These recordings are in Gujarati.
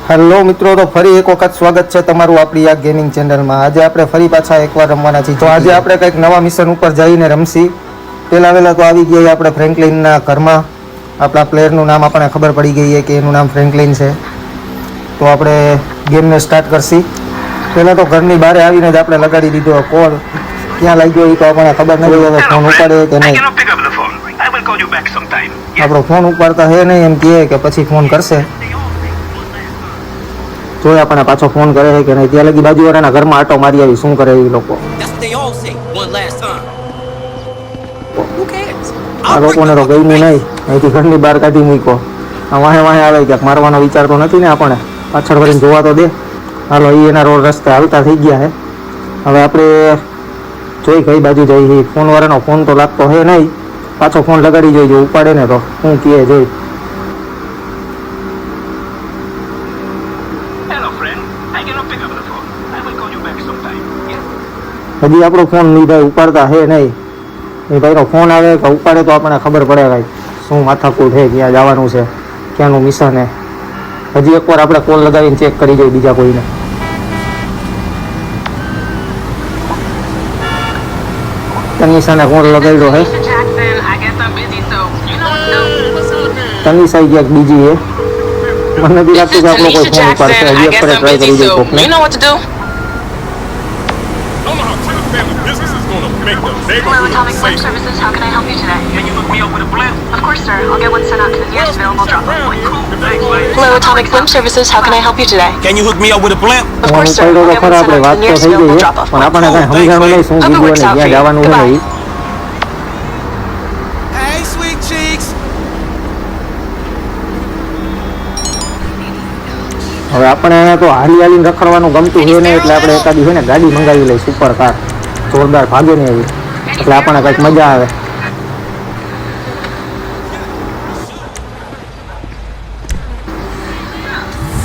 હેલો મિત્રો, તો ફરી એક વખત સ્વાગત છે તમારું આપણી આ ગેમિંગ ચેનલમાં. આજે આપણે ફરી પાછા એકવાર રમવાના છીએ. તો આજે આપણે કંઈક નવા મિશન ઉપર જઈને રમશી. પહેલા તો આવી ગયા આપણે ફ્રેન્કલિનના ઘરમાં. આપણા પ્લેયરનું નામ આપણને ખબર પડી ગઈ છે કે એનું નામ ફ્રેન્કલિન છે. તો આપણે ગેમને સ્ટાર્ટ કરશી. પહેલાં તો ઘરની બહાર આવીને જ આપણે લગાડી દીધો કોલ. ક્યાં લાગ્યો એ તો આપણને ખબર નથી. હવે ફોન ઉપાડે કે નહીં. આપણો ફોન ઉપાડતા હે નહીં, એમ કહે કે પછી ફોન કરશે. તો આપણને પાછો ફોન કરે છે કે નહીં. ત્યાં લગી બાજુવાળાના ઘરમાં આટો મારી આવી, શું કરે એ લોકો. આ લોકોને તો ગયું નહીં, અહીંથી ઘરની બહાર કાઢી મૂકો. આ વાહે આવે ક્યાંક મારવાનો વિચાર તો નથી ને આપણને. પાછળ વળીને જોવા તો દે. હાલો, એ એના રોડ રસ્તે હાલતા થઈ ગયા છે. હવે આપણે જોઈ કઈ બાજુ જઈએ. ફોનવાળાનો ફોન તો લાગતો હે નહીં. પાછો ફોન લગાડી જોઈજો, ઉપાડે ને તો શું કહે જોઈ. હજી આપણો ફોન નહીં ભાઈ ઉપાડતા હે નહીં. એ ભાઈનો ફોન આવે કે ઉપાડે તો આપણને ખબર પડે ભાઈ શું માથાકૂટ છે, ક્યાં જવાનું છે, ક્યાંનું મિશન છે. હજી એકવાર આપણે કોલ લગાવીને ચેક કરી જોઈએ બીજા કોઈને. તનિષાને કોલ લગાવ્યો હે. તનિષા ક્યાંક બીજી છે. મને બી લાગતું કે આપણો કોઈ ફોન ઉપાડશે. હજી એકવાર ટ્રાય કરી જોઈએ કોકને. Hello, Atomic Flame Services. How can I help you today? Can you hook me up with a blimp? Of course, sir. I'll get one sent out to the nearest available drop-off point. Hello, Atomic Flame Services. How can I help you today? Can you hook me up with a blimp? Of course, sir. I'll get one sent out to the nearest available drop-off point. પણ આપણને કઈ સમજાણું નહીં શું કીધું અને ક્યાં જવાનું છે નહીં. Hey, sweet cheeks. હવે આપણે તો હાલીને રખડવાનું ગમતું હોય ને, એટલે આપણે એકાદી છે ને ગાડી મંગાવી લઈ, સુપર કાર. જોરદાર ભાગે ને એવી, એટલે આપણને કંઈક મજા આવે.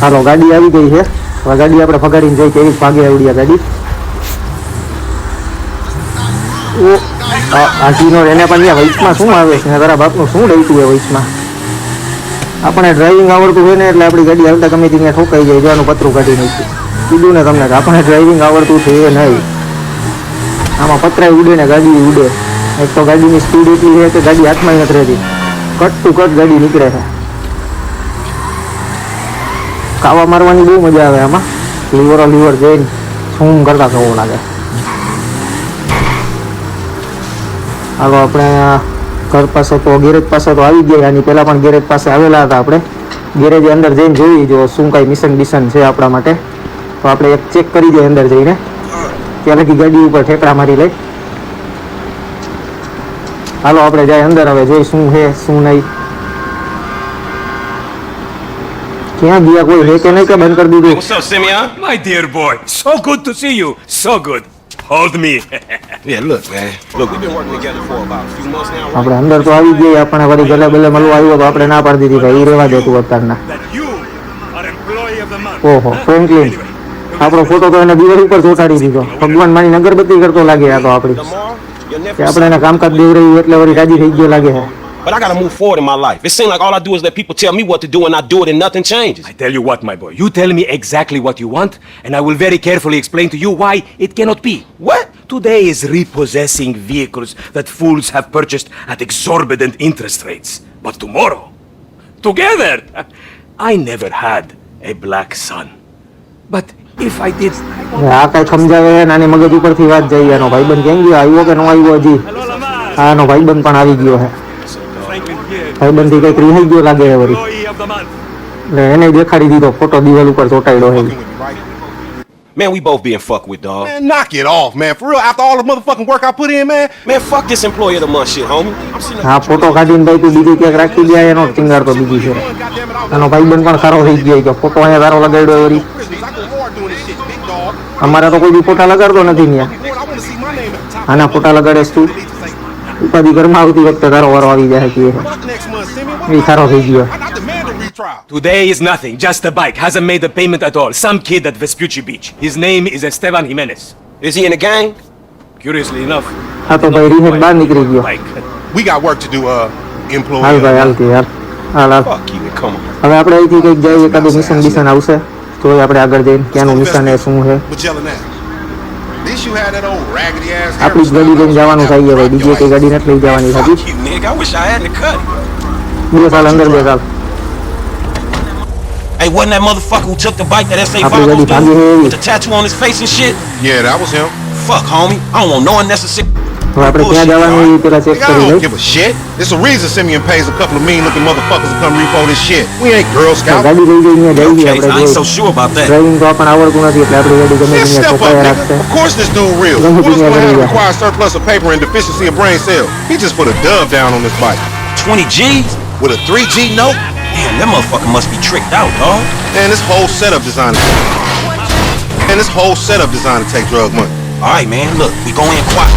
હાલો, ગાડી આવી ગઈ છે. હવે ગાડી આપણે ફગાડીને જઈ કેવી ભાગે આવડી ગાડી. હાથીનો એને પણ ત્યાં વૈશમાં શું આવે છે, તારા બાપનું શું લઈતું હોય વૈશમાં. આપણે ડ્રાઇવિંગ આવડતું હોય ને એટલે આપણી ગાડી આવતા ગમે ત્યાં ઠોકાઈ જાય. જવાનું પતરું કાઢી નાખ્યું. કીધું ને તમને કે આપણે ડ્રાઇવિંગ આવડતું છે એ નહીં. આમાં પતરાય ઉડે ને ગાડી ઉડે. એક તો ગાડીની સ્પીડ એટલી છે કે ગાડી હાથમાં નથી રહેતી. કટ ટુ કટ ગાડી નીકળે છે. કાવા મારવાની બહુ મજા આવે આમાં. લીવર જઈને શું કરતા કેવું લાગે. હાલો, આપણે ઘર પાસે તો ગેરેજ પાસે તો આવી ગયા. આની પહેલાં પણ ગેરેજ પાસે આવેલા હતા આપણે. ગેરેજ અંદર જઈને જોઈ જો શું કાંઈ મિશન બિશન છે આપણા માટે. તો આપણે એક ચેક કરી દઈએ અંદર જઈને. ત્યાં લગી ગાડી ઉપર ઠેકડા મારી લઈ. હાલો, આપણે જાય અંદર. હવે જોઈ શું છે શું નહીં. ક્યાં ગયા કોઈ છે કે નહીં, કે બંધ કરી દીધું. What's up, Simeon? My dear boy, so good to see you. So good. Hold me. Yeah, look, man. Look, we've been working together for about a few months now, right? આપણે અંદર તો આવી ગયા. આપણે વળી ગલે બલે મળવા આવ્યો તો આપણે ના પાડી દીધી ભાઈ. એ રહેવા દેતું અત્યારના. That you are employee of the month. ઓહો, ફ્રેન્કલિન આપણો ફોટો તો એને દિવાલ ઉપર ચોંટાડી દીધો. ભગવાન માની અગરબત્તી કરતો લાગે આ તો આપણી. Tomorrow, you'll never કે આપણે એને કામકાજ દેવ રહ્યું એટલે વળી રાજી થઈ ગયો લાગે છે. But I gotta move forward in my life. It seems like all I do is let people tell me what to do and I do it and nothing changes. I tell you what, my boy. You tell me exactly what you want, and I will very carefully explain to you why it cannot be. What? Today is repossessing vehicles that fools have purchased at exorbitant interest rates. But tomorrow, together, I never had a black son. But if I did... આ કઈ સમજાવે નાની મગજ ઉપરથી વાત જઈ. આનો ભાઈબંધ કેમ ગયો, આવ્યો કે ન આવ્યો હજી. આનો ભાઈબંધ પણ આવી ગયો છે. ભાઈબંધ થી કઈક રિહાઈ ગયો લાગે છે વળી. Employee of the month. એટલે એને દેખાડી દીધો ફોટો દિવાલ ઉપર ચોંટાડ્યો છે. Man, we both being fucked with, dog. Man, knock it off, man. For real, after all the motherfucking work I put in, man. Man, fuck this employee of the month shit, homie. I'm sitting હા, ફોટો કાઢીને ભાઈ તું બીજી ક્યાંક રાખી દે. એનો ચિંગાર તો બીજી છે. આનો ભાઈબંધ પણ સારો થઈ ગયો કે ફોટો અહીંયા તારો લગાડ્યો વળી. Christmas, I go hard doing this shit, big dog. અમારા તો કોઈ બી ફોટા લગાડતો નથી ત્યાં. Lord, I want to see my name at the top. આના ફોટા લગાડેશ તું. ઉપાધિ ઘરમાં આવતી વખતે તારો વારો આવી જાય કે Fuck next month, Simeon. એ સારો થઈ ગયો. I demand a retrial. Today is nothing, just a bike. Hasn't made a payment at all. Some kid at Vespucci Beach. His name is Esteban Jimenez. Is he in the gang? Curiously enough, હા તો ભાઈ રીહેન બહાર નીકળી ગયો. bike. We got work to do, employee. હાલ ભાઈ હાલ કે યાર. હાલ હાલ Fuck you, come on. હવે આપણે અહીંથી કંઈક જઈએ એકાદું મિશન આવશે તો આપણે આગળ જઈને ક્યાંનું મિશન એ શું છે Magellan Ave. At least you had that old raggedy ass hair આપણી જ ગાડી લઈને જવાનું થાય છે ભાઈ બીજી કઈ ગાડી નથી લઈ જવાની હતી Fuck you, nigga. I wish I had the cut. બે સાલ અંદર બે સાલ Hey, wasn't that motherfucker who took the bike that SA5 આપણી ગાડી was ભાગી doing? છે With the tattoo on his face and shit? Yeah, that was him. Fuck, homie. I don't want no unnecessary. હવે આપણે ક્યાં જવાનું એ પેલા ચેક Nigga, I કરી don't લઈ give a shit. There's a reason Simeon pays a couple of mean looking motherfuckers to come repo this shit. We ain't Girl Scouts. ગાડી લઈ જઈને જઈએ Okay, આપણે I ain't so જોઈ sure about that. ડ્રાઇવિંગ તો આપણને આવડતું નથી એટલે આપણી ગાડી ગમે Man, ત્યાં step up, ચોપાયા nigga. રાખશે Of course this dude real. Don't What give else me a gonna have video. required surplus of paper and deficiency of brain cells? He just put a dub down on this bike. 20 G's? With a 3G note? Damn, that motherfucker must be tricked out, dog. Man, this whole setup designed to take drug money. All right, man. Look, we go in quiet.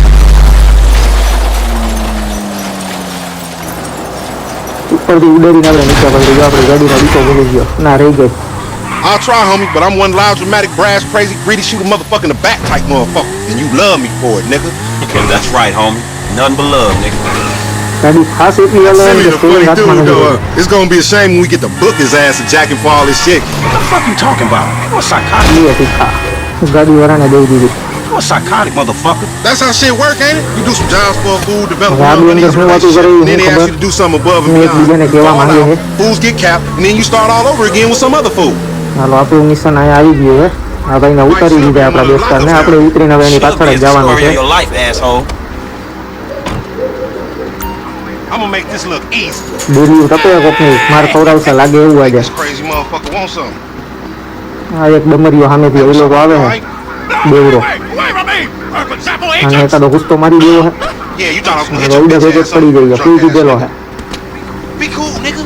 ઉપરથી ઉડાડીને આપણે નીચે પડી ગયો આપણી ગાડીનો ડીકો ભૂલી ગયો ના રહી ગઈ I'll try, homie, but I'm one loud, dramatic, brass, crazy, greedy, shoot a motherfucker in the back type motherfucker. And you love me for it, nigga. Okay, that's right, homie. Nothing but love, nigga. ગાડી ખાસ એટલી હલાવે Simeon કે a funny સ્ટીરિંગ હાથમાં dude, નથી though. રહેતું. It's gonna be a shame when we get to book his ass and jack him for all this shit. What the fuck you talking about? You a psychotic? એ તીખા ગાડીવાળાને દઈ દીધી You a psychotic motherfucker? That's how shit work, ain't it? You do some jobs for a fool, develop હવે આ love બી in અંદર these શું વાતું relationships, કરી and then they હું ask ખબર you to do something above and હું beyond. એકબીજાને કહેવા Fall માંગે out. છે. Fools get capped, and then you start all over again with some other fool. હાલો આપણું મિશન અહીંયા આવી ગયું છે આ ભાઈને ઉતારી દીધા આપણા દોસ્તારને આપણે ઉતરીને હવે એની Should've પાછળ જ been the જવાનું story છે of your life, asshole. I'm gonna make this look easy. ડેરીયું ટપે કોકની માર ખવડાવશે લાગે એવું આજે This crazy motherfucker want something. આ એક ડમરીયો સામેથી એ લોકો આવે છે બેવડો અને એકાદો ગુસ્તો મારી દેવો છે Yeah, you thought I was gonna hit હવે your ઉડે bitch ભેગો જ ass પડી up. જાય ફૂલ દીધેલો છે Be cool, nigga.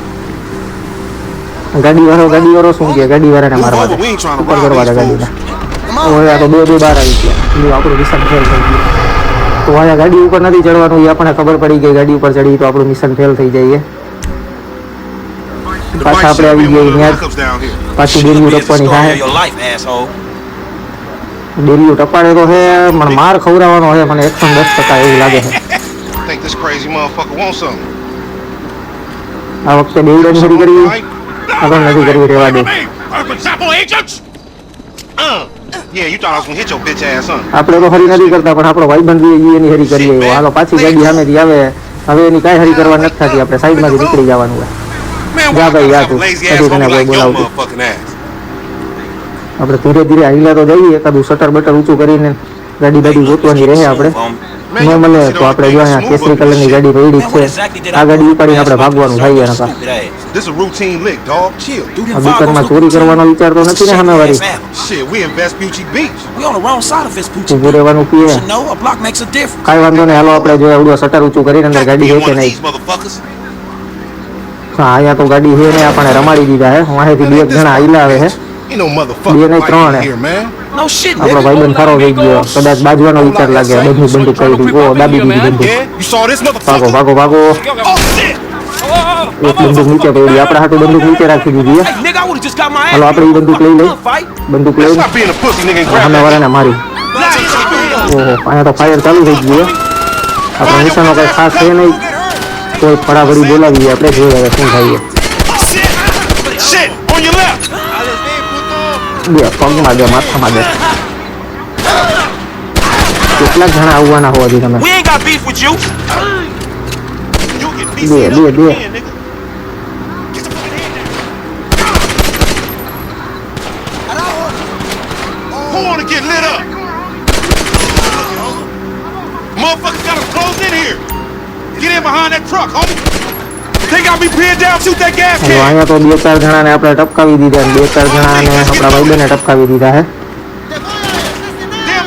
ગાડીવાળો શું કે ગાડીવાળાને Move મારવા over, they we ain't trying to ઉપર rob કરવા દે these ગાડીને fools. હવે આ તો બે બહાર આવી ગયા પેલું આપણું મિશન ફેલ થઈ ગયું તો અહીંયા ગાડી ઉપર નથી ચડવાનું એ આપણને ખબર પડી ગઈ ગાડી ઉપર ચડી તો આપણું મિશન ફેલ થઈ જાય The પાછા bike આપણે should આવી be one ગયા of the ત્યાં hookups down here. પાછું Should've ડેરીયું been the ટપવાની story થાય of your life, asshole. ડેરીયું ટપાડે તો છે પણ માર ખવડાવવાનો છે મને 110% એવું લાગે છે I think this crazy motherfucker wants something. આ વખતે બેવડાની ખરી કરવી આગળ નથી કરવી રહેવા દે Yeah, you thought I was gonna hit your bitch ass, huh? આપણે તો હરી નથી કરતા પણ આપણો ભાઈબંધ બી એની હરી કરીએ એવો હાલો પાછી ગાડી સામેથી આવે હવે એની કાંઈ હરી કરવા નથી થતી આપણે સાઈડમાંથી નીકળી જવાનું હોય Man, Yeah, why but I yeah, have a too. lazy I ass do homie have like a your good motherfucking ass? આપણે ધીરે ધીરે હાઈલા તો જઈએ એકાદું શટર બટર ઊંચું કરીને ગાડી બાડી ગોતવાની રહે આપણે ન મળે તો આપણે જો અહીંયા કેસરી કલરની ગાડી પડી જ છે આ ગાડી ઉપાડીને આપણે ભાગવાનું થાય નકા This a routine lick, dog. Chill. આ દુકાનમાં ચોરી કરવાનો વિચાર તો નથી ને સામેવાળી Shit, we in Vespucci Beach. We on the wrong side of this poochie. ઊભું રહેવાનું You કીએ should know a block makes a difference. કાંઈ વાંધો નહીં હાલો આપણે જો એવડું શટર ઊંચું કરીને અંદર ગાડી Being છે કે one of નહીં these motherfuckers. હા અહીંયા તો ગાડી છે ને આપણને રમાડી દીધા હે અહીંયાથી બે This જણા આઈલા આવે છે Ain't no motherfucking Be in a fight throne, in here, man. No shit, આપણો nigga. ભાઈબંધ ખરો થઈ ગયો કદાચ બાજવાનો વિચાર લાગે બંદૂક બંદૂક કરી દીધી ઓ દાબી દીધી બંદૂક Yeah, you saw this ભાગો motherfucker? ભાગો ભાગો Oh shit! એક બંદૂક નીચે પડી આપણે હાટું બંદૂક નીચે રાખી દીધી હે Hey, nigga, I would've just got my ass. હાલો આપણે એ બંદૂક લઈ લઈ Fight. બંદૂક Man, લઈ stop being a pussy, nigga, and grab that. સામેવાળાને મારી ઓહો અહીંયા તો ફાયર ચાલુ થઈ ગયું હે આપણે નિશાનો કઈ ખાસ છે નહીં કોઈ ફળાફળી બોલાવીએ આપણે જોઈએ હવે શું થાય Shit! On your left! બે પગમાં દે માથામાં દે કેટલાક જણા આવવાના હોવાથી તમે We ain't got beef with you. You'll get Yeah, BCL yeah, again, yeah. nigga. Get your fucking hand down. Who wanna get lit up? Motherfuckers got us closed in here. Get in behind that truck, homie. They got me pinned down. Shoot that gas હવે can. અહીંયા તો બે ચાર જણાને આપણે ટપકાવી દીધા અને બે ચાર જણાને આપણા ભાઈબંધને ટપકાવી દીધા હે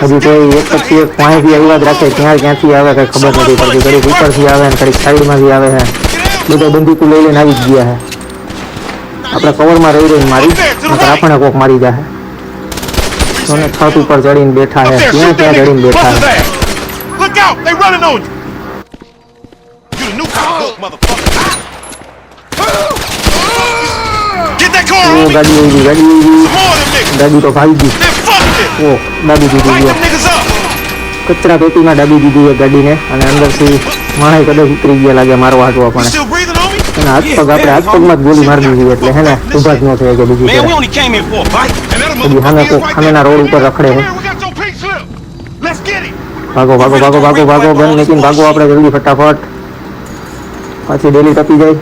હજી કોઈ એક પછી એક પાણીથી આવ્યા જ રાખે ત્યાં ક્યાંથી આવે કઈ ખબર નથી પડતી ઘડીક ઉપરથી આવે ને ઘડીક સાઈડમાંથી આવે છે બધા બંદૂકો લઈ લઈને આવી જ ગયા છે આપણે કવરમાં રહી રહીને મારી નકર આપણને કોક મારી જાય અને છત ઉપર ચડીને બેઠા Up છે there, ત્યાં shoot ત્યાં that ચડીને nigga. બેઠા Bust છે his ass. Look out, they running on you. You the new cop book, motherfucker. Get that car, O homie. ગાડી આવી Some more of them niggas. ગાડી તો ભાગી ગઈ Man, fuck this. ઓ દાબી દીધી Light ગયો them niggas up. કચરા પેટીમાં દાબી દીધી એ ગાડીને અને અંદરથી માણસ કદાચ ઉતરી ગયા લાગે મારવા હાટવા You પણ still breathing, homie? અને હાથ પગ આપણે હાથ પગમાં જ ગોળી મારી દીધી એટલે હે ને ઊભા જ ન થયા કે બીજી Man, we ફેરે. only came here for a bite. And that પછી સામે કોક સામેના રોડ ઉપર રખડે છે. Man, we got your pink slip. Let's get it. ભાગો ભાગો ભાગો ભાગો ભાગો ગન મેકીને ભાગો આપણે જલ્દી ફટાફટ. પાછી ડેલી ટપી જાય.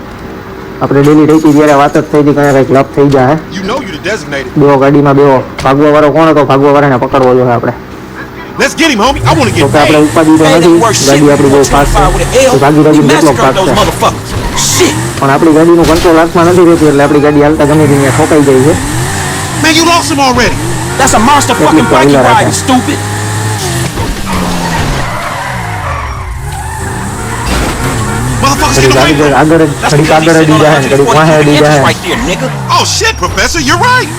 આપણે ડેલી રહી ત્યારે વાત જ થઈ હતી કે કંઈક લાભ થઈ જાય. You know you the designated. બેવો ગાડીમાં બેવો. ભાગવા વાળો કોણ હતો? ભાગવા વાળાને પકડવો જોઈએ આપણે. Let's get him, homie. I want to તો get કે આપણે paid. ઉપાડી તો Man, નથી. the worst shit. ગાડી આપણી બહુ ફાસ્ટ છે. ભાગી ભાગી કેટલો Massacred ફાસ્ટ those છે. motherfuckers. Shit. પણ આપણી ગાડીનું કંટ્રોલ હાથમાં નથી રહેતું એટલે આપણી ગાડી હાલતા ગમે ત્યાં ઠોકાઈ જાય છે. Man, you lost him already. That's a monster fucking Technical bike you error. riding, stupid. Motherfuckers, ઘડીક get away. આગળ આગળ જ- That's ઘડીક આગળ અડી જાય ને ઘડીક વાહે અડી જાય right there, nigga. Oh shit, Professor, you're right.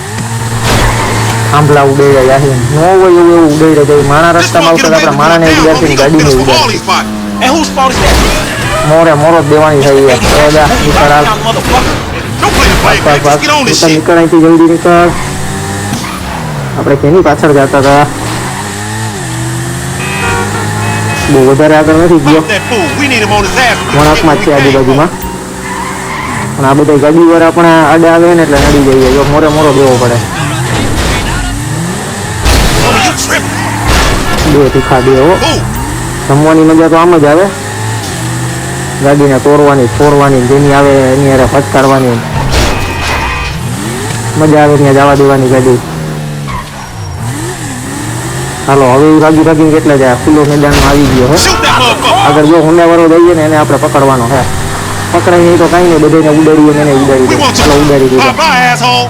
થાંભલા ઉડઈ રહ્યા છે. નો હોય એવું એવું ઉડઈ રહ્યા છે. માણા This રસ્તામાં won't get આવતા away આપણા with માણાને you down, ઉડાડતી homie. He gonna ગાડીને finish for all ઉડાડતી. these fights. And whose fault is that? મોરે મોરો જ દેવાની થઈ છે. એ જા, નીકળ હાલ. Motherfucker. Don't play the blame pass, game. Just get on this નીકળ, shit. નીકળ અહીંથી જલ્દી નીકળ. આપણે કેની પાછળ જતા હતા? બહુ વધારે આગળ નથી ગયો. Fuck that fool. We need him on his ass. વણાકમાં જ છે આજુબાજુમાં. પણ આ બધા ગાડી વાળા પણ આડે આવે ને એટલે નડી જઈએ. જો મોરે મોરો દેવો પડે. Homie, you tripping. બે તીખા દેવો. Fool. જમવાની મજા તો આમ જ આવે. ગાડીને તોડવાની, ફોડવાની, જેની આવે એની હારે ફટકારવાની. મજા આવે ત્યાં જવા દેવાની ગાડી. હાલો હવે એ ભાગી ભાગીને કેટલા જાય ખુલ્લો મેદાનમાં આવી ગયો હે. Shoot that motherfucker. આગળ જો હુંડાવાળો દઈએ ને એને આપણે પકડવાનો હે. પકડાય નહીં તો કાંઈ નહીં, બધાને ઉડાડીએ ને એને ઉડાડી We દે. want ચાલો ઉડાડી you. દીધા. Bye, asshole.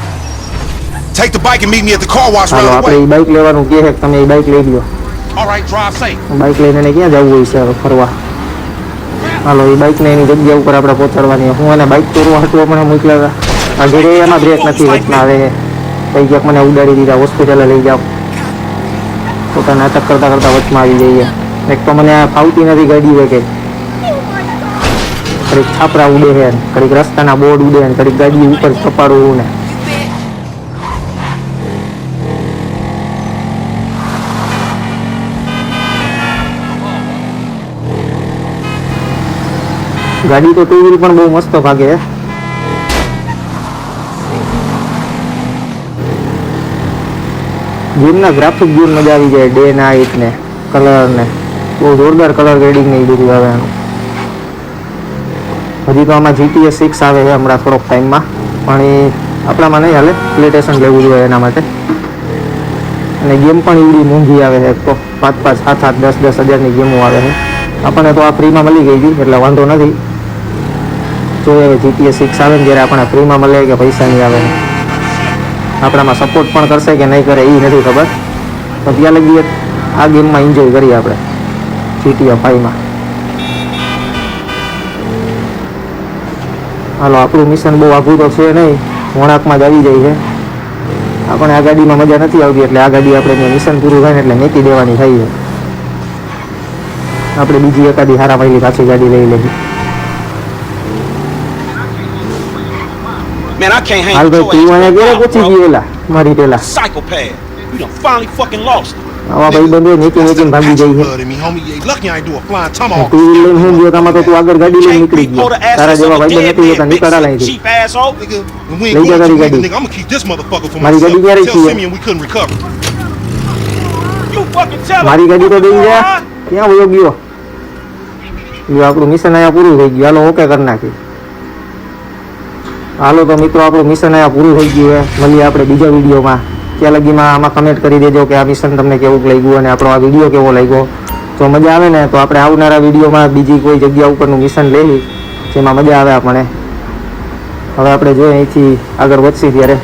Take the bike and meet me at the car wash hello round the આપણે way. એ બાઇક લેવાનું કહે છે કે તમે એ બાઇક લઈ લો. All right, drive safe. Bike લઈને એને ક્યાં જવું હોય છે હવે ફરવા? હાલો એ બાઇકને એની જગ્યા ઉપર આપણે પહોંચાડવાની. હું એને બાઇક તોડવા હતું મને મોકલ્યા હતા. આ ઘરે એમાં બ્રેક નથી, વચમાં આવે છે. કઈ ક્યાંક મને ઉડાડી દીધા, હોસ્પિટલે લઈ જાઓ. પોતા નાટક કરતા કરતા વચમાં આવી જઈએ. એક તો મને આ ફાવતી નથી ગાડી હોય કે કડીક છાપરા ઉડે છે, કડીક રસ્તાના બોર્ડ ઉડે ને કડીક ગાડી ઉપર કપાડવું ને. ગાડી તો ટુ વ્હીલ પણ બહુ મસ્ત ભાગે છે. ગેમના ગ્રાફિક જોઈને મજા આવી જાય. ડે નાઇટ ને કલર ને બહુ જોરદાર કલર ગ્રેડિંગ ને એ બધું આવે એનું. હજી તો આમાં GTA 6 આવે છે હમણાં થોડોક ટાઈમમાં, પણ એ આપણામાં નહીં હાલે. પ્લેટેશન લેવું જોઈએ એના માટે. અને ગેમ પણ એવડી મોંઘી આવે છે. તો 5-5, 7-8, 10-10 હજારની ગેમો આવે છે. આપણને તો આ ફ્રીમાં મળી ગઈ હતી એટલે વાંધો નથી. જોઈએ હવે GTA 6 આવે ને જ્યારે આપણને ફ્રીમાં મળે કે પૈસાની આવે. આપણામાં સપોર્ટ પણ કરશે કે નહીં કરે એ નથી ખબર. તો ત્યાં લગી આ ગેમમાં એન્જોય કરીએ આપણે GTA 5માં. હાલો આપણું મિશન બહુ આઘું તો છે નહીં, વણાકમાં જ આવી જાય છે. આપણે આ ગાડીમાં મજા નથી આવતી એટલે આ ગાડી આપણે મિશન પૂરું થાય ને એટલે મેકી દેવાની થઈ છે. આપણે બીજી એકાદી હારા માયલી પાછી ગાડી લઈ લેવી. Man, I can't hang હાલ with ભાઈ your તું ass અહીંયા for a ક્યારે while, પહોંચી bro. ગયેલા મારી પેલા? Psychopath. You done finally fucking lost. આવા ભાઈ બંધો નીચે નીચે ભાગી જાય છે. Blood in me, homie. You lucky I ain't do a flying to tomahawk. Wheel લઈને હું ગયો તામાં તો તું આગળ ગાડી લઈને Can't નીકળી be ગયો. pulled the તારા ass જેવા of a ભાઈ dead બંધ નથી man, હોતા, નીકળ bitch, અહીંથી. cheap asshole. Nigga, when we ain't Lay going down to the nigga, gaddy. I'm gonna keep this motherfucker for Mari myself. gaddy ક્યારે Tell છીએ? Simeon we couldn't recover. You fucking tell him. મારી ગાડી તો દઈ જા. ક્યાં વયો ગયો? લ્યો આપણું મિશન અહીંયા પૂરું થઈ ગયું. હાલો ઓકે કરી નાખી. હાલો તો મિત્રો આપણું મિશન અહીંયા પૂરું થઈ ગયું છે. મળીએ આપણે બીજા વિડીયોમાં. ત્યાં લગીમાં આમાં કમેન્ટ કરી દેજો કે આ મિશન તમને કેવું લાગ્યું અને આપણો આ વિડીયો કેવો લાગ્યો. જો મજા આવે ને તો આપણે આવનારા વિડીયોમાં બીજી કોઈ જગ્યા ઉપરનું મિશન લેવી જેમાં મજા આવે આપણે. હવે આપણે જોઈએ અહીંથી આગળ વધશી ત્યારે.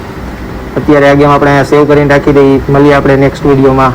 અત્યારે આ ગેમ આપણે અહીંયા સેવ કરીને રાખી દઈએ. મળીએ આપણે નેક્સ્ટ વિડીયોમાં.